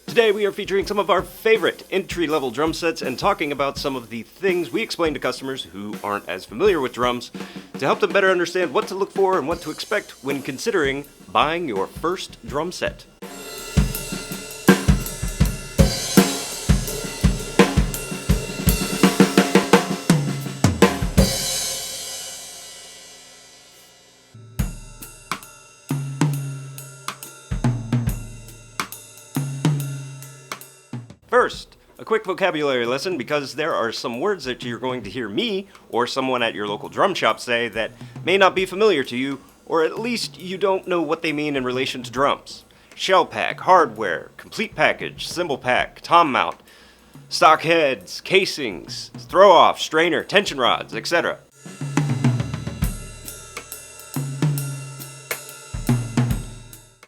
Today we are featuring some of our favorite entry-level drum sets and talking about some of the things we explain to customers who aren't as familiar with drums to help them better understand what to look for and what to expect when considering buying your first drum set. First, a quick vocabulary lesson because there are some words that you're going to hear me or someone at your local drum shop say that may not be familiar to you, or at least you don't know what they mean in relation to drums. Shell pack, hardware, complete package, cymbal pack, tom mount, stock heads, casings, throw off, strainer, tension rods, etc.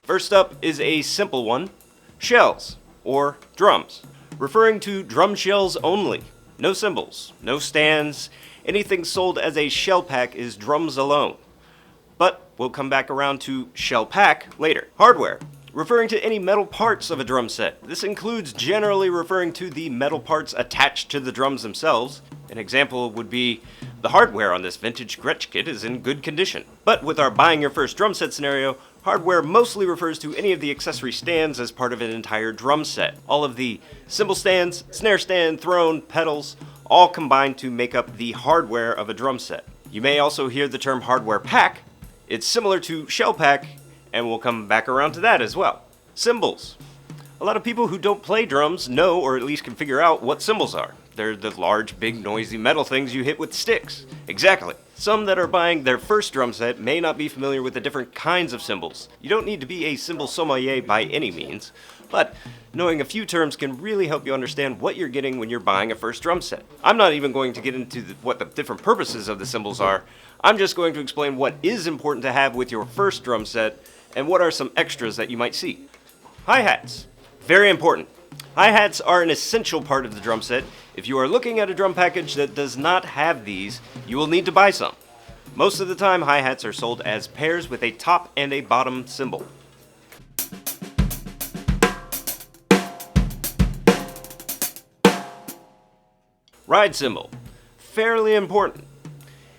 First up is a simple one, shells, or drums, referring to drum shells only. No cymbals, no stands, anything sold as a shell pack is drums alone. But we'll come back around to shell pack later. Hardware, referring to any metal parts of a drum set. This includes generally referring to the metal parts attached to the drums themselves. An example would be the hardware on this vintage Gretsch kit is in good condition. But with our buying your first drum set scenario, hardware mostly refers to any of the accessory stands as part of an entire drum set. All of the cymbal stands, snare stand, throne, pedals, all combined to make up the hardware of a drum set. You may also hear the term hardware pack. It's similar to shell pack, and we'll come back around to that as well. Cymbals. A lot of people who don't play drums know, or at least can figure out, what cymbals are. They're the large, big, noisy metal things you hit with sticks. Exactly. Some that are buying their first drum set may not be familiar with the different kinds of cymbals. You don't need to be a cymbal sommelier by any means, but knowing a few terms can really help you understand what you're getting when you're buying a first drum set. I'm not even going to get into what the different purposes of the cymbals are. I'm just going to explain what is important to have with your first drum set and what are some extras that you might see. Hi-hats. Very important. Hi-hats are an essential part of the drum set. If you are looking at a drum package that does not have these, you will need to buy some. Most of the time, hi-hats are sold as pairs with a top and a bottom cymbal. Ride cymbal. Fairly important.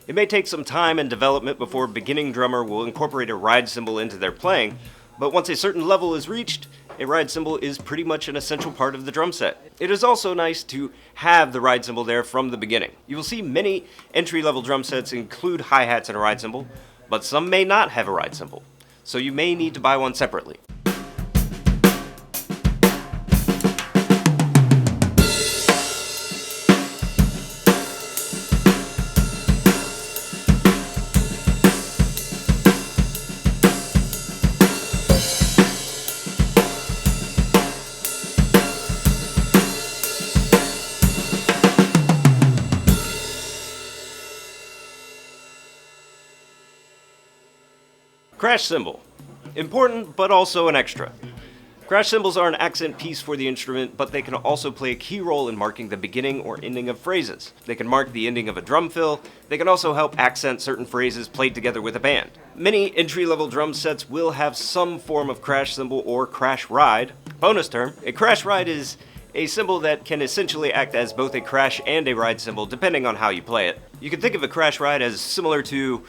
It may take some time and development before a beginning drummer will incorporate a ride cymbal into their playing, but once a certain level is reached, a ride cymbal is pretty much an essential part of the drum set. It is also nice to have the ride cymbal there from the beginning. You will see many entry-level drum sets include hi-hats and a ride cymbal, but some may not have a ride cymbal, so you may need to buy one separately. Crash cymbal. Important, but also an extra. Crash cymbals are an accent piece for the instrument, but they can also play a key role in marking the beginning or ending of phrases. They can mark the ending of a drum fill. They can also help accent certain phrases played together with a band. Many entry-level drum sets will have some form of crash cymbal or crash ride. Bonus term, a crash ride is a cymbal that can essentially act as both a crash and a ride cymbal depending on how you play it. You can think of a crash ride as similar to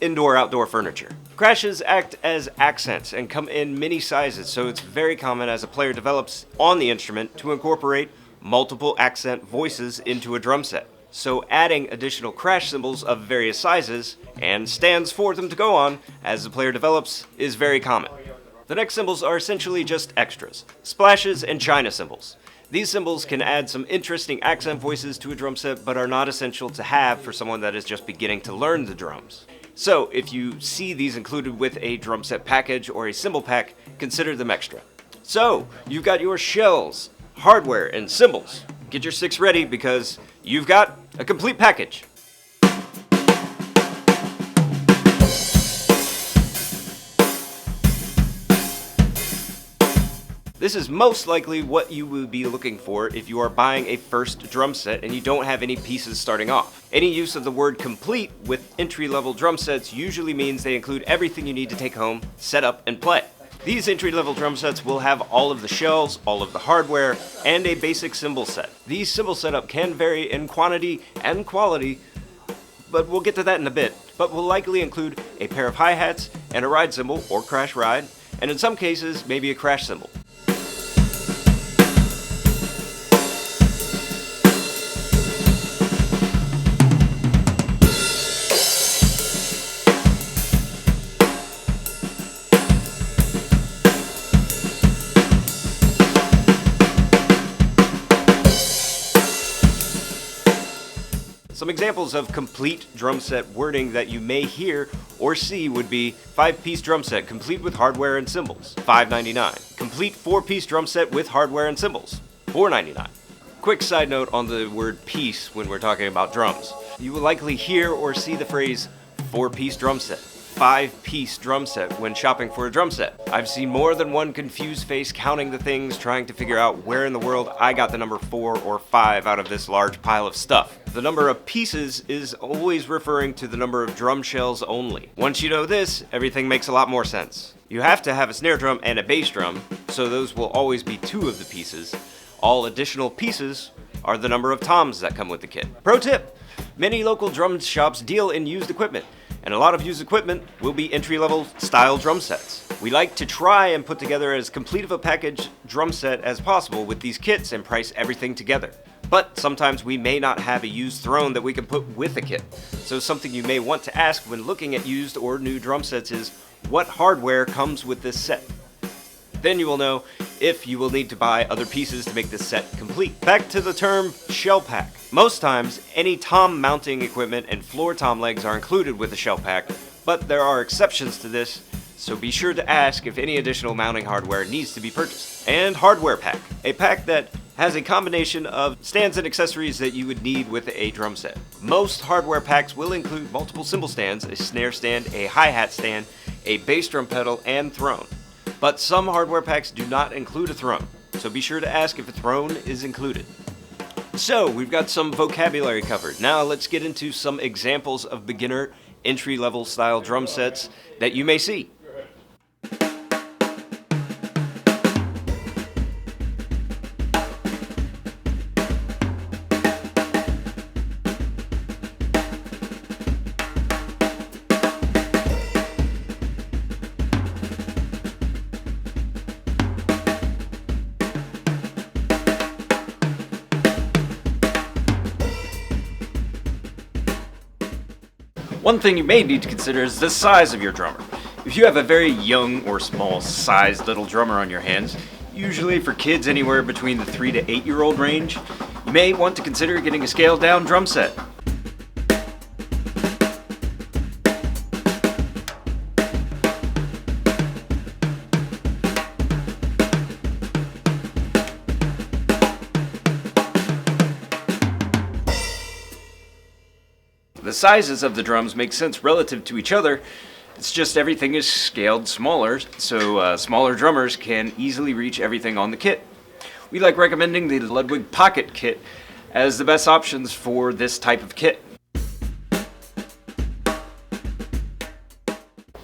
indoor-outdoor furniture. Crashes act as accents and come in many sizes, so it's very common as a player develops on the instrument to incorporate multiple accent voices into a drum set. So adding additional crash cymbals of various sizes and stands for them to go on as the player develops is very common. The next cymbals are essentially just extras, splashes and china cymbals. These cymbals can add some interesting accent voices to a drum set, but are not essential to have for someone that is just beginning to learn the drums. So, if you see these included with a drum set package or a cymbal pack, consider them extra. So, you've got your shells, hardware, and cymbals. Get your sticks ready because you've got a complete package. This is most likely what you will be looking for if you are buying a first drum set and you don't have any pieces starting off. Any use of the word complete with entry-level drum sets usually means they include everything you need to take home, set up, and play. These entry-level drum sets will have all of the shells, all of the hardware, and a basic cymbal set. These cymbal setup can vary in quantity and quality, but we'll get to that in a bit. But will likely include a pair of hi-hats and a ride cymbal or crash ride, and in some cases, maybe a crash cymbal. Some examples of complete drum set wording that you may hear or see would be 5-piece drum set complete with hardware and cymbals, $5.99. Complete 4-piece drum set with hardware and cymbals, $4.99. Quick side note on the word piece when we're talking about drums. You will likely hear or see the phrase 4-piece drum set, 5-piece drum set when shopping for a drum set. I've seen more than one confused face counting the things, trying to figure out where in the world I got the number 4 or 5 out of this large pile of stuff. The number of pieces is always referring to the number of drum shells only. Once you know this, everything makes a lot more sense. You have to have a snare drum and a bass drum, so those will always be 2 of the pieces. All additional pieces are the number of toms that come with the kit. Pro tip! Many local drum shops deal in used equipment, and a lot of used equipment will be entry-level style drum sets. We like to try and put together as complete of a package drum set as possible with these kits and price everything together. But sometimes we may not have a used throne that we can put with a kit. So something you may want to ask when looking at used or new drum sets is, what hardware comes with this set? Then you will know if you will need to buy other pieces to make this set complete. Back to the term shell pack. Most times, any tom mounting equipment and floor tom legs are included with the shell pack, but there are exceptions to this, so be sure to ask if any additional mounting hardware needs to be purchased. And hardware pack, a pack that has a combination of stands and accessories that you would need with a drum set. Most hardware packs will include multiple cymbal stands, a snare stand, a hi-hat stand, a bass drum pedal, and throne. But some hardware packs do not include a throne, so be sure to ask if a throne is included. So, we've got some vocabulary covered. Now let's get into some examples of beginner entry-level style drum sets that you may see. One thing you may need to consider is the size of your drummer. If you have a very young or small sized little drummer on your hands, usually for kids anywhere between the 3 to 8 year old range, you may want to consider getting a scaled down drum set. The sizes of the drums make sense relative to each other, it's just everything is scaled smaller, so smaller drummers can easily reach everything on the kit. We like recommending the Ludwig Pocket kit as the best options for this type of kit.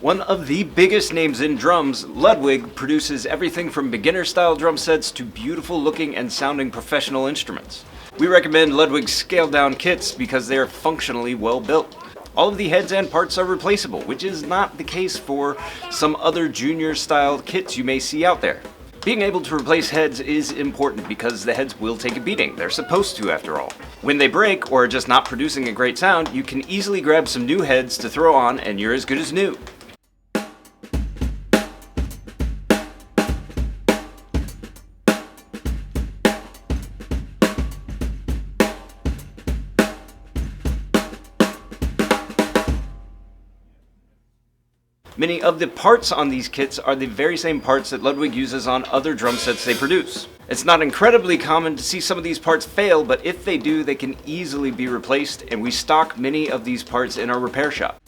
One of the biggest names in drums, Ludwig produces everything from beginner style drum sets to beautiful looking and sounding professional instruments. We recommend Ludwig's scaled down kits because they are functionally well built. All of the heads and parts are replaceable, which is not the case for some other junior style kits you may see out there. Being able to replace heads is important because the heads will take a beating. They're supposed to, after all. When they break or are just not producing a great sound, you can easily grab some new heads to throw on and you're as good as new. Many of the parts on these kits are the very same parts that Ludwig uses on other drum sets they produce. It's not incredibly common to see some of these parts fail, but if they do, they can easily be replaced, and we stock many of these parts in our repair shop.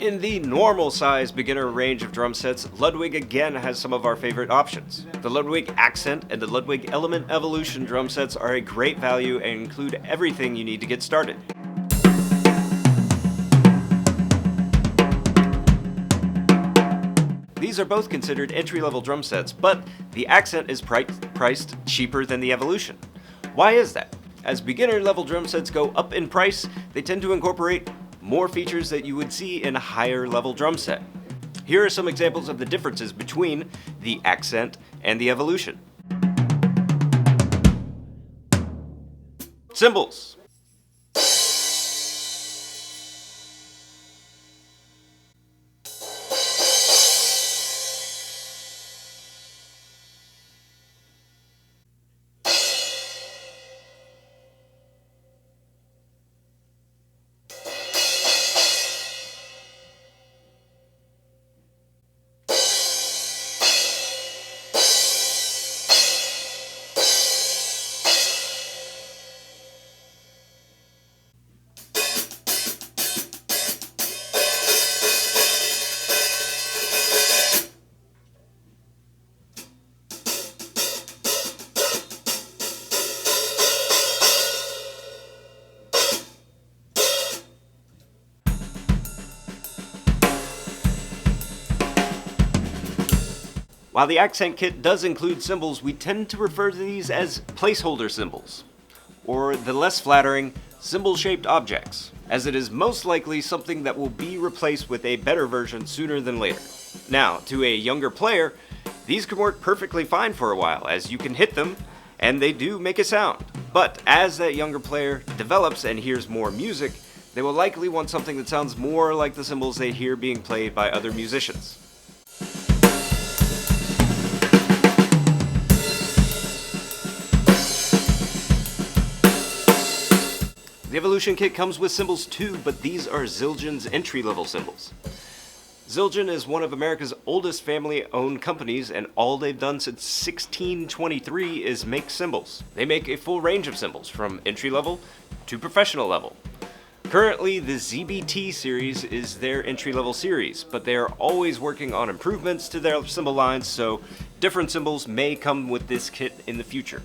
In the normal size beginner range of drum sets, Ludwig again has some of our favorite options. The Ludwig Accent and the Ludwig Element Evolution drum sets are a great value and include everything you need to get started. These are both considered entry-level drum sets, but the Accent is priced cheaper than the Evolution. Why is that? As beginner-level drum sets go up in price, they tend to incorporate more features that you would see in a higher-level drum set. Here are some examples of the differences between the Accent and the Evolution. Cymbals. While the Accent kit does include cymbals, we tend to refer to these as placeholder cymbals, or the less flattering, cymbal-shaped objects, as it is most likely something that will be replaced with a better version sooner than later. Now, to a younger player, these can work perfectly fine for a while, as you can hit them, and they do make a sound. But as that younger player develops and hears more music, they will likely want something that sounds more like the cymbals they hear being played by other musicians. The Evolution kit comes with cymbals too, but these are Zildjian's entry-level cymbals. Zildjian is one of America's oldest family-owned companies, and all they've done since 1623 is make cymbals. They make a full range of cymbals, from entry-level to professional level. Currently, the ZBT series is their entry-level series, but they are always working on improvements to their cymbal lines, so different cymbals may come with this kit in the future.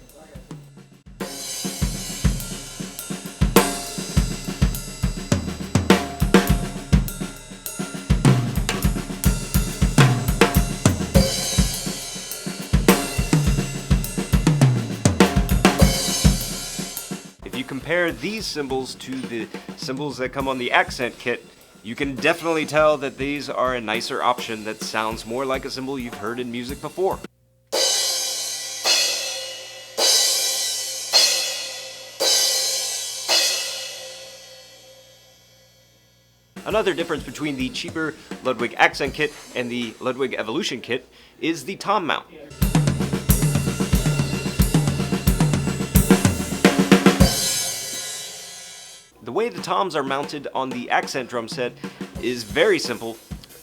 If you compare these cymbals to the cymbals that come on the Accent kit, you can definitely tell that these are a nicer option that sounds more like a cymbal you've heard in music before. Another difference between the cheaper Ludwig Accent kit and the Ludwig Evolution kit is the tom mount. The way the toms are mounted on the Accent drum set is very simple,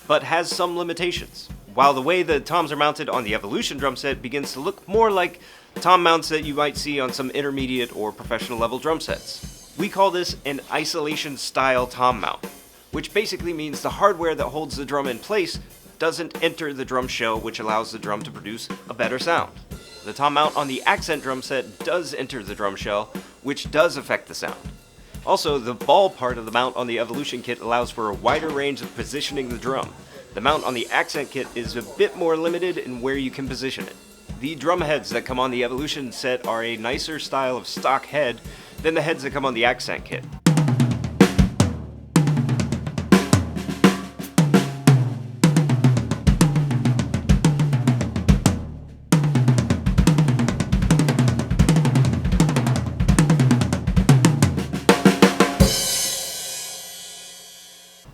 but has some limitations, while the way the toms are mounted on the Evolution drum set begins to look more like tom mounts that you might see on some intermediate or professional level drum sets. We call this an isolation style tom mount, which basically means the hardware that holds the drum in place doesn't enter the drum shell, which allows the drum to produce a better sound. The tom mount on the Accent drum set does enter the drum shell, which does affect the sound. Also, the ball part of the mount on the Evolution kit allows for a wider range of positioning the drum. The mount on the Accent kit is a bit more limited in where you can position it. The drum heads that come on the Evolution set are a nicer style of stock head than the heads that come on the Accent kit.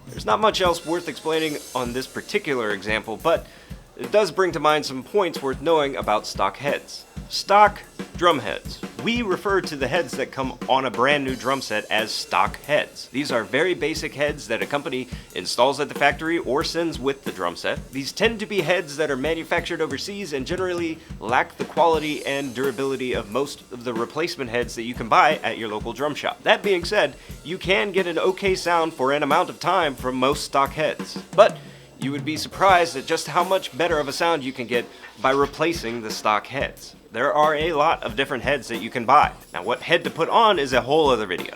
There's not much else worth explaining on this particular example, but it does bring to mind some points worth knowing about stock heads. Stock drum heads. We refer to the heads that come on a brand new drum set as stock heads. These are very basic heads that a company installs at the factory or sends with the drum set. These tend to be heads that are manufactured overseas and generally lack the quality and durability of most of the replacement heads that you can buy at your local drum shop. That being said, you can get an okay sound for an amount of time from most stock heads, but you would be surprised at just how much better of a sound you can get by replacing the stock heads. There are a lot of different heads that you can buy. Now, what head to put on is a whole other video.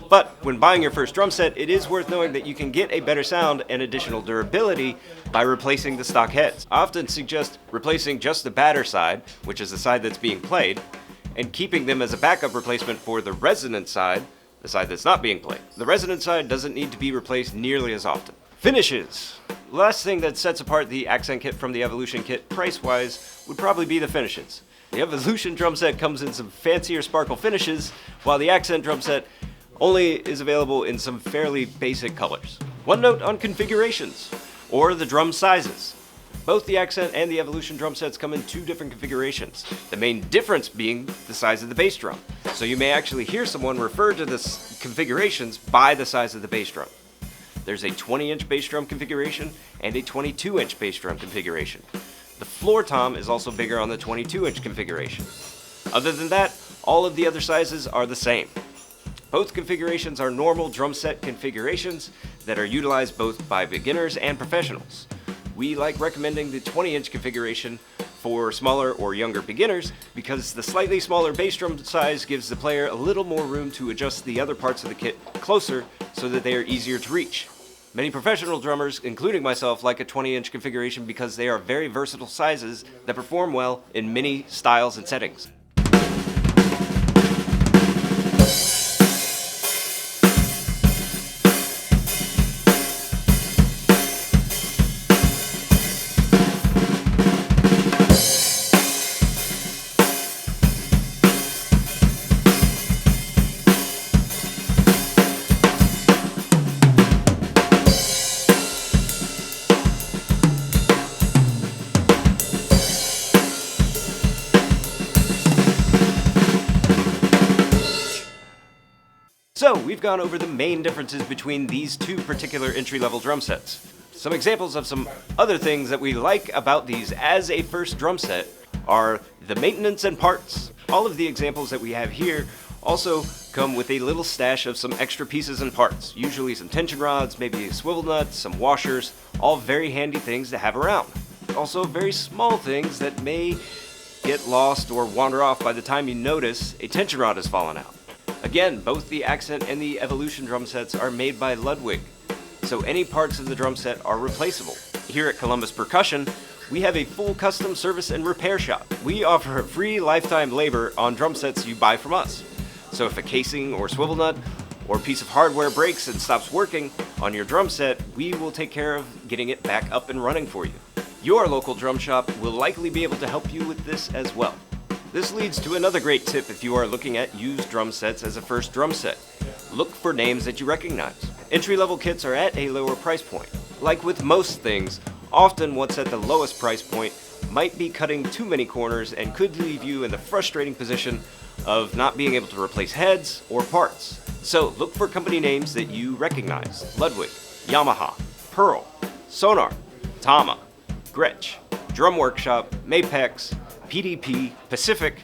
But when buying your first drum set, it is worth knowing that you can get a better sound and additional durability by replacing the stock heads. I often suggest replacing just the batter side, which is the side that's being played, and keeping them as a backup replacement for the resonant side, the side that's not being played. The resonant side doesn't need to be replaced nearly as often. Finishes. The last thing that sets apart the Accent kit from the Evolution kit price-wise would probably be the finishes. The Evolution drum set comes in some fancier sparkle finishes, while the Accent drum set only is available in some fairly basic colors. One note on configurations, or the drum sizes. Both the Accent and the Evolution drum sets come in two different configurations, the main difference being the size of the bass drum. So you may actually hear someone refer to the configurations by the size of the bass drum. There's a 20-inch bass drum configuration and a 22-inch bass drum configuration. The floor tom is also bigger on the 22-inch configuration. Other than that, all of the other sizes are the same. Both configurations are normal drum set configurations that are utilized both by beginners and professionals. We like recommending the 20-inch configuration for smaller or younger beginners because the slightly smaller bass drum size gives the player a little more room to adjust the other parts of the kit closer so that they are easier to reach. Many professional drummers, including myself, like a 20-inch configuration because they are very versatile sizes that perform well in many styles and settings. So, we've gone over the main differences between these two particular entry-level drum sets. Some examples of some other things that we like about these as a first drum set are the maintenance and parts. All of the examples that we have here also come with a little stash of some extra pieces and parts, usually some tension rods, maybe a swivel nut, some washers, all very handy things to have around. Also very small things that may get lost or wander off by the time you notice a tension rod has fallen out. Again, both the Accent and the Evolution drum sets are made by Ludwig, so any parts of the drum set are replaceable. Here at Columbus Percussion, we have a full custom service and repair shop. We offer free lifetime labor on drum sets you buy from us. So if a casing or swivel nut or piece of hardware breaks and stops working on your drum set, we will take care of getting it back up and running for you. Your local drum shop will likely be able to help you with this as well. This leads to another great tip if you are looking at used drum sets as a first drum set. Look for names that you recognize. Entry-level kits are at a lower price point. Like with most things, often what's at the lowest price point might be cutting too many corners and could leave you in the frustrating position of not being able to replace heads or parts. So look for company names that you recognize. Ludwig, Yamaha, Pearl, Sonar, Tama, Gretsch, Drum Workshop, Mapex, PDP, Pacific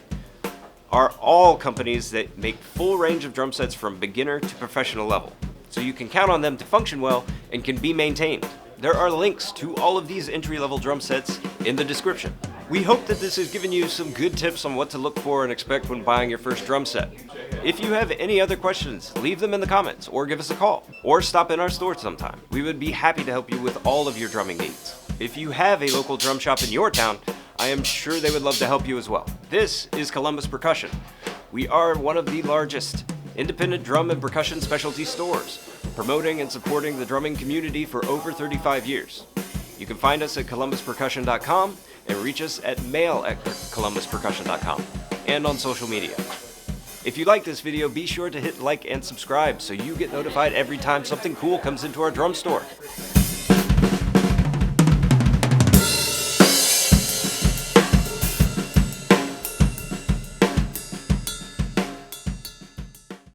are all companies that make full range of drum sets from beginner to professional level, so you can count on them to function well and can be maintained. There are links to all of these entry-level drum sets in the description. We hope that this has given you some good tips on what to look for and expect when buying your first drum set. If you have any other questions, leave them in the comments or give us a call or stop in our store sometime. We would be happy to help you with all of your drumming needs. If you have a local drum shop in your town, I am sure they would love to help you as well. This is Columbus Percussion. We are one of the largest independent drum and percussion specialty stores, promoting and supporting the drumming community for over 35 years. You can find us at columbuspercussion.com and reach us at mail@columbuspercussion.com and on social media. If you like this video, be sure to hit like and subscribe so you get notified every time something cool comes into our drum store.